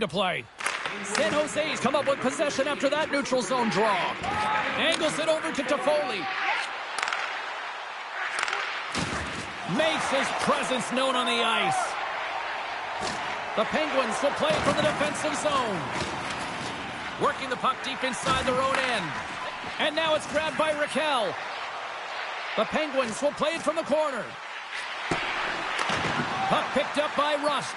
to play. San Jose's come up with possession after that neutral zone draw. Angles it over to Toffoli. Makes his presence known on the ice. The Penguins will play from the defensive zone. Working the puck deep inside their own end. And now it's grabbed by Raquel. The Penguins will play it from the corner. Puck picked up by Rust.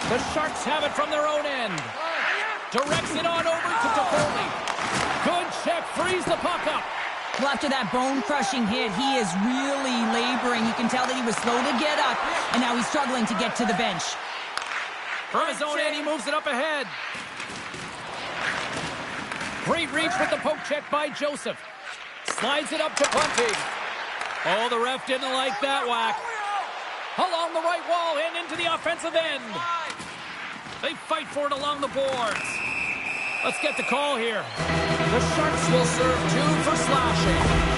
The Sharks have it from their own end. Directs it on over to Toffoli. Good check, frees the puck up. Well, after that bone-crushing hit, he is really laboring. You can tell that he was slow to get up, and now he's struggling to get to the bench. From his own end, he moves it up ahead. Great reach with the poke check by Joseph. Slides it up to Bunting. Oh, the ref didn't like that whack. Along the right wall and into the offensive end. They fight for it along the boards. Let's get the call here. The Sharks will serve 2 for slashing.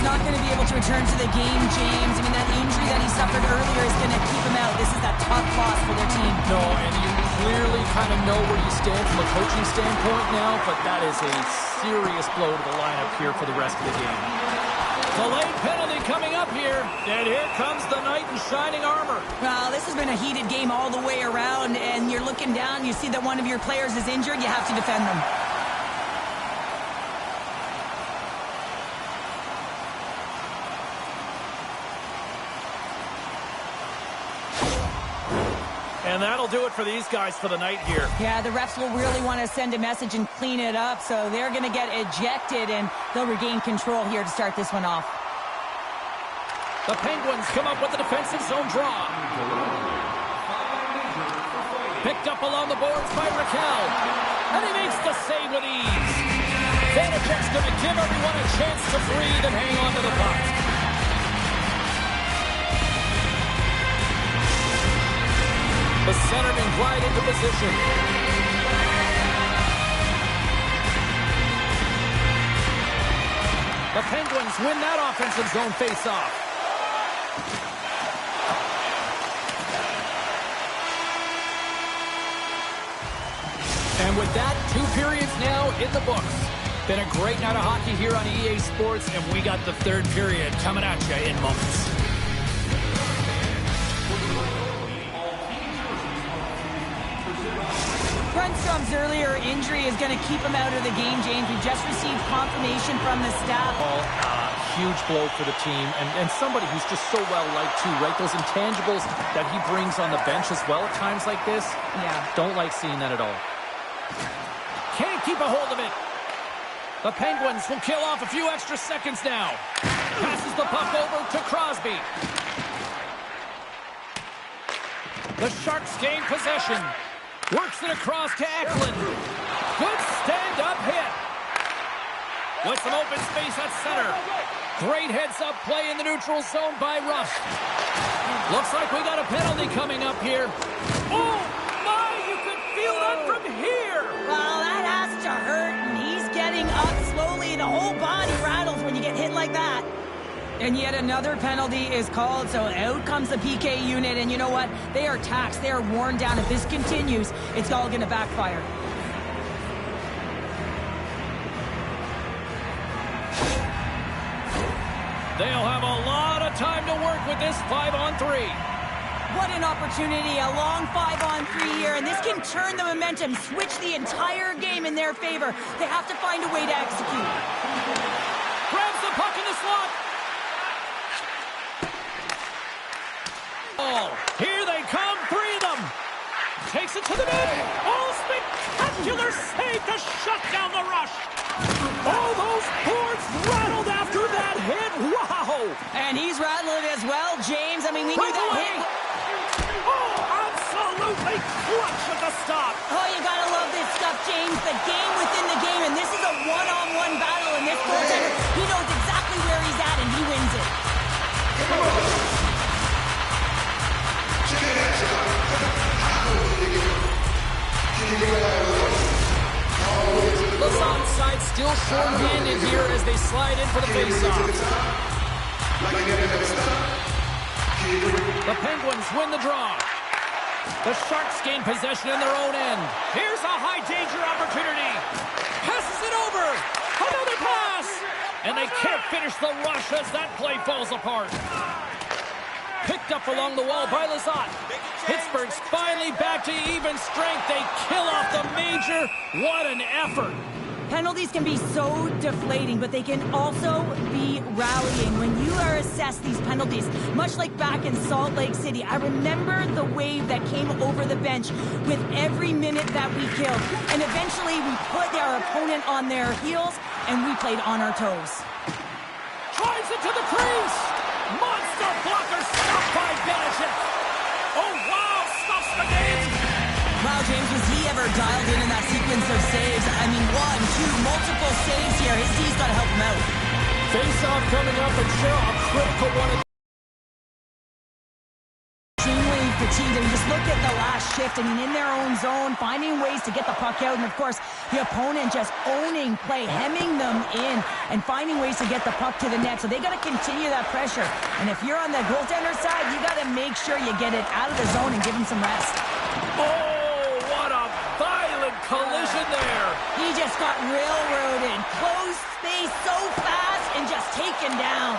Not going to be able to return to the game, James. I mean, that injury that he suffered earlier is going to keep him out. This is a tough loss for their team. No, and you clearly kind of know where you stand from a coaching standpoint now, but that is a serious blow to the lineup here for the rest of the game. Delayed penalty coming up here, and here comes the knight in shining armor. Well, this has been a heated game all the way around, and you're looking down, you see that one of your players is injured, you have to defend them. And that'll do it for these guys for the night here. Yeah, the refs will really want to send a message and clean it up, so they're going to get ejected, and they'll regain control here to start this one off. The Penguins come up with the defensive zone draw. Picked up along the boards by Raquel. And he makes the save with ease. Vanacek's going to give everyone a chance to breathe and hang on to the puck. The centermen glide into position. The Penguins win that offensive zone face-off. And with that, 2 periods now in the books. Been a great night of hockey here on EA Sports, and we got the 3rd period coming at you in moments. Brunstrom's earlier injury is going to keep him out of the game, James. We just received confirmation from the staff. Huge blow for the team, and somebody who's just so well-liked too, right? Those intangibles that he brings on the bench as well at times like this. Yeah. Don't like seeing that at all. Can't keep a hold of it. The Penguins will kill off a few extra seconds now. Passes the puck over to Crosby. The Sharks gain possession. Works it across to Eklund. Good stand-up hit. With some open space at center. Great heads-up play in the neutral zone by Rust. Looks like we got a penalty coming up here. Oh, my, you could feel that from here. Well, that has to hurt, and he's getting up slowly. The whole body rattles when you get hit like that. And yet another penalty is called, so out comes the PK unit, and you know what? They are taxed. They are worn down. If this continues, it's all going to backfire. They'll have a lot of time to work with this 5-on-3. What an opportunity, a long 5-on-3 here, and this can turn the momentum, switch the entire game in their favor. They have to find a way to execute. Grabs the puck in the slot. Oh, here they come, 3 of them. Takes it to the net. Oh, spectacular save to shut down the rush. Oh, those boards rattled after that hit. Wow. And he's rattling as well, James. I mean, we knew that hit. Oh, absolutely clutch at the stop. Oh, you gotta love this stuff, James. The game within the game, and this is a one-on-one battle, and this goaltender, he knows exactly where he's at, and he wins it. real short-handed here as they slide in for the face-off. The Penguins win the draw. The Sharks gain possession in their own end. Here's a high-danger opportunity. Passes it over. Another pass. And they can't finish the rush as that play falls apart. Picked up along the wall by Lizotte. Pittsburgh's finally back to even strength. They kill off the major. What an effort. Penalties can be so deflating, but they can also be rallying. When you are assessed these penalties, much like back in Salt Lake City, I remember the wave that came over the bench with every minute that we killed. And eventually we put our opponent on their heels, and we played on our toes. Drives it to the crease. Monster blocker stopped by Benedict. Oh, wow, stops the game. Wow, James, was he ever dialed in that sequence of saves? I mean, 1, 2, multiple saves here. His D's got to help him out. Face-off coming up, and Cheryl, a critical one. Extremely fatigued. I mean, just look at the last shift. I mean, in their own zone, finding ways to get the puck out. And, of course, the opponent just owning play, hemming them in, and finding ways to get the puck to the net. So they got to continue that pressure. And if you're on the goaltender side, you got to make sure you get it out of the zone and give him some rest. Oh, what a violent collision there. He just got railroaded. Closed space so fast and just taken down.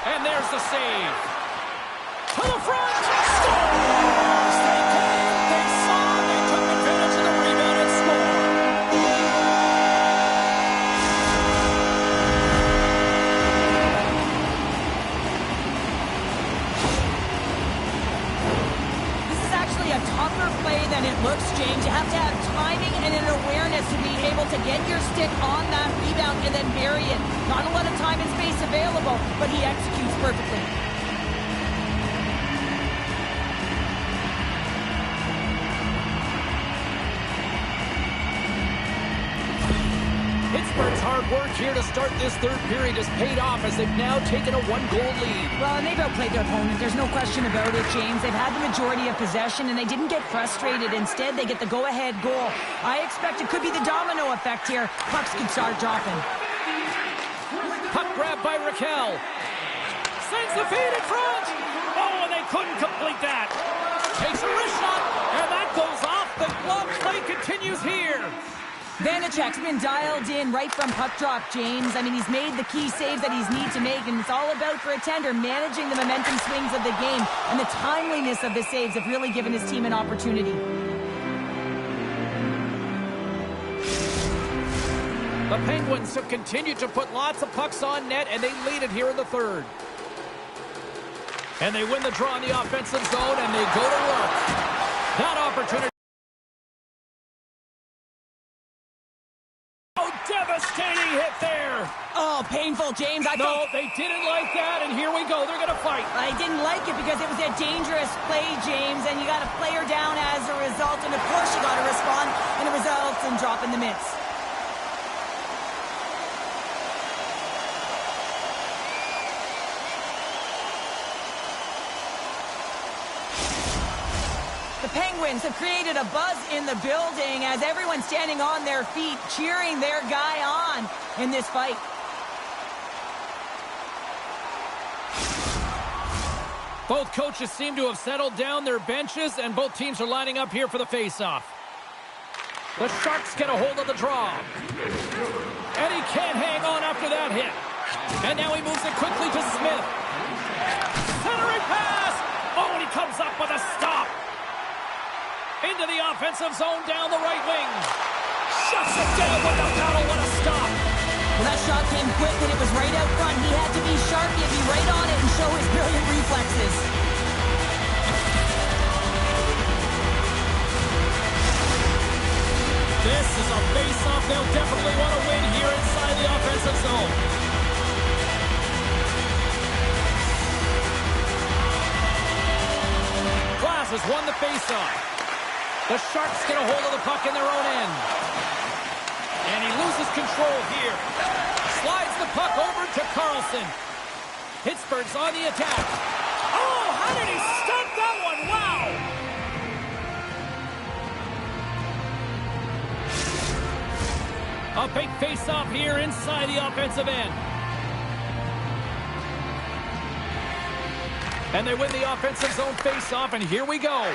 And there's the save. To the front. Scores! They came, they saw, they took advantage of the rebound and scored. This is actually a tougher play than it looks, James. You have to have timing and an awareness to be able to get your stick on that rebound and then bury it. Not a lot of time and space available, but he executes perfectly. Pittsburgh's hard work here to start this third period has paid off as they've now taken a one-goal lead. Well, and they've outplayed their opponent. There's no question about it, James. They've had the majority of possession, and they didn't get frustrated. Instead, they get the go-ahead goal. I expect it could be the domino effect here. Pucks can start dropping. Puck grab by Raquel. Sends the feed in front. Oh, and they couldn't complete that. Takes a wrist shot, and that goes off. The glove play continues here. Vanacek's been dialed in right from puck drop, James. I mean, he's made the key saves that he's need to make, and it's all about, for a tender, managing the momentum swings of the game, and the timeliness of the saves have really given his team an opportunity. The Penguins have continued to put lots of pucks on net, and they lead it here in the third. And they win the draw in the offensive zone, and they go to work. That opportunity. Devastating hit there. Oh, painful, James. No, they didn't like that, and here we go. They're going to fight. I didn't like it because it was a dangerous play, James, and you got to play her down as a result, and of course you got to respond, and it results in dropping the mitts. The Penguins have created a buzz in the building as everyone's standing on their feet, cheering their guy on in this fight. Both coaches seem to have settled down their benches, and both teams are lining up here for the face-off. The Sharks get a hold of the draw. And he can't hang on after that hit. And now he moves it quickly to Smith. Centering pass! Oh, and he comes up with a stop. Into the offensive zone down the right wing. Shuts it down with the paddle. What a stop. Well, that shot came quick and it was right out front. He had to be sharp. He had to be right on it and show his brilliant reflexes. This is a face-off they'll definitely want to win here inside the offensive zone. Glass has won the face-off. The Sharks get a hold of the puck in their own end. And he loses control here. Slides the puck over to Carlson. Pittsburgh's on the attack. Oh, how did he stop that one? Wow! A big face-off here inside the offensive end. And they win the offensive zone face-off, and here we go.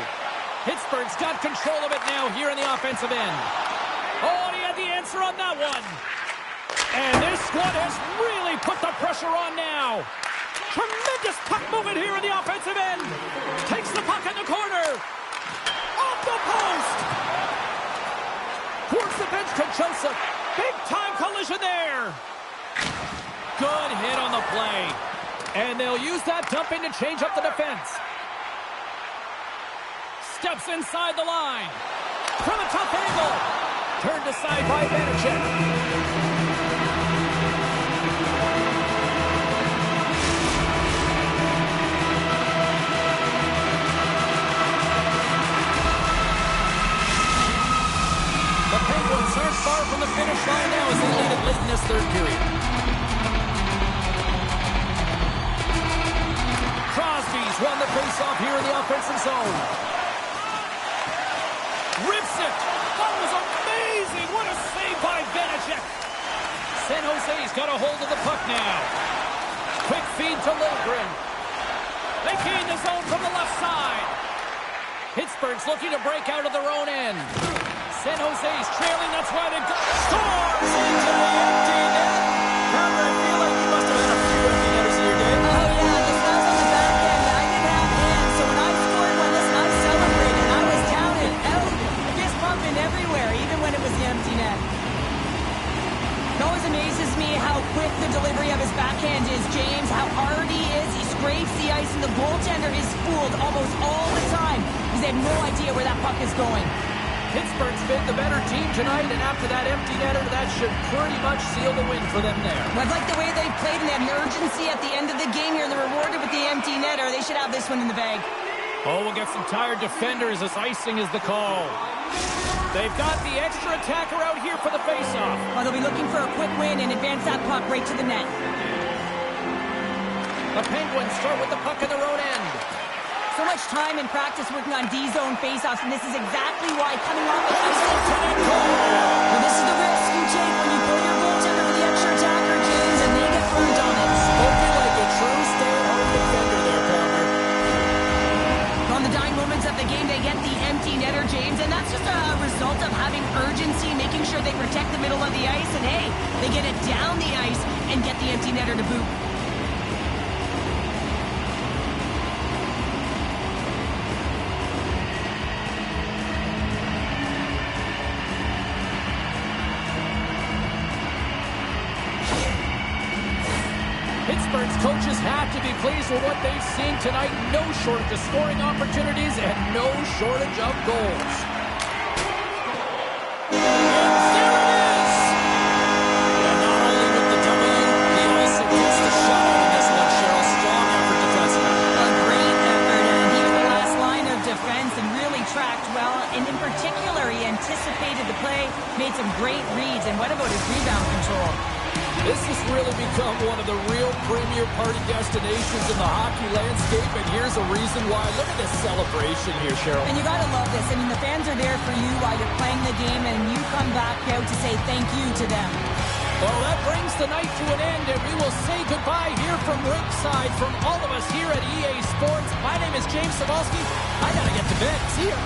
Pittsburgh's got control of it now here in the offensive end. Oh, he had the answer on that one. And this squad has really put the pressure on now. Tremendous puck movement here in the offensive end. Takes the puck in the corner. Off the post. Towards the bench to Joseph. Big-time collision there. Good hit on the play. And they'll use that dumping to change up the defense. Steps inside the line. From a tough angle. Turned aside by Vanacek. The Penguins aren't far from the finish line now as they lead it late in this third period. Crosby's won the faceoff here in the offensive zone. Rips it. That was amazing. What a save by Vanacek. San Jose's got a hold of the puck now. Quick feed to Lindgren. They gain the zone from the left side. Pittsburgh's looking to break out of their own end. San Jose's trailing. That's why they scores into the empty net. Carter, I feel like you must have had a few empty netters in your day. Oh, yeah. This was on the back end. I didn't have hands, so when I scored one, listen, I celebrated. I was down and out, fist pumping everywhere, even when it was the empty net. It always amazes me how quick the delivery of his backhand is, James, how hard he is. He scrapes the ice, and the goaltender is fooled almost all the time because they have no idea where that puck is going. Pittsburgh's been the better team tonight, and after that empty netter, that should pretty much seal the win for them there. Well, I like the way they played and they had urgency at the end of the game here. They're rewarded with the empty netter. They should have this one in the bag. Oh, we'll get some tired defenders as icing is the call. They've got the extra attacker out here for the faceoff. Well, they'll be looking for a quick win and advance that puck right to the net. The Penguins start with the puck in their own end. So much time and practice working on D-zone faceoffs, and this is exactly why coming off the ice. Well, this is the risk you take when you pull your goaltender for the extra attacker, James, and they get burned on it. Spoken like a true stay-at-home defender there, Palmer. On the dying moments of the game, they get the empty netter, James, and that's just a result of having urgency, making sure they protect the middle of the ice, and hey, they get it down the ice and get the empty netter to boot. Pittsburgh's coaches have to be pleased with what they've seen tonight. No shortage of scoring opportunities and no shortage of goals. And there it is! And not only with the W, he also gets the shutout in this one, Cheryl. Strong effort defensively. A great effort, and he was the last line of defense and really tracked well. And in particular, he anticipated the play, made some great reads, and what about his rebound control? This has really become one of the real premier party destinations in the hockey landscape, and here's a reason why. Look at this celebration here, Cheryl. And you got to love this. I mean, the fans are there for you while you're playing the game, and you come back out to say thank you to them. Well, that brings the night to an end, and we will say goodbye here from ringside from all of us here at EA Sports. My name is James Cebulski. I got to get to bed. See ya.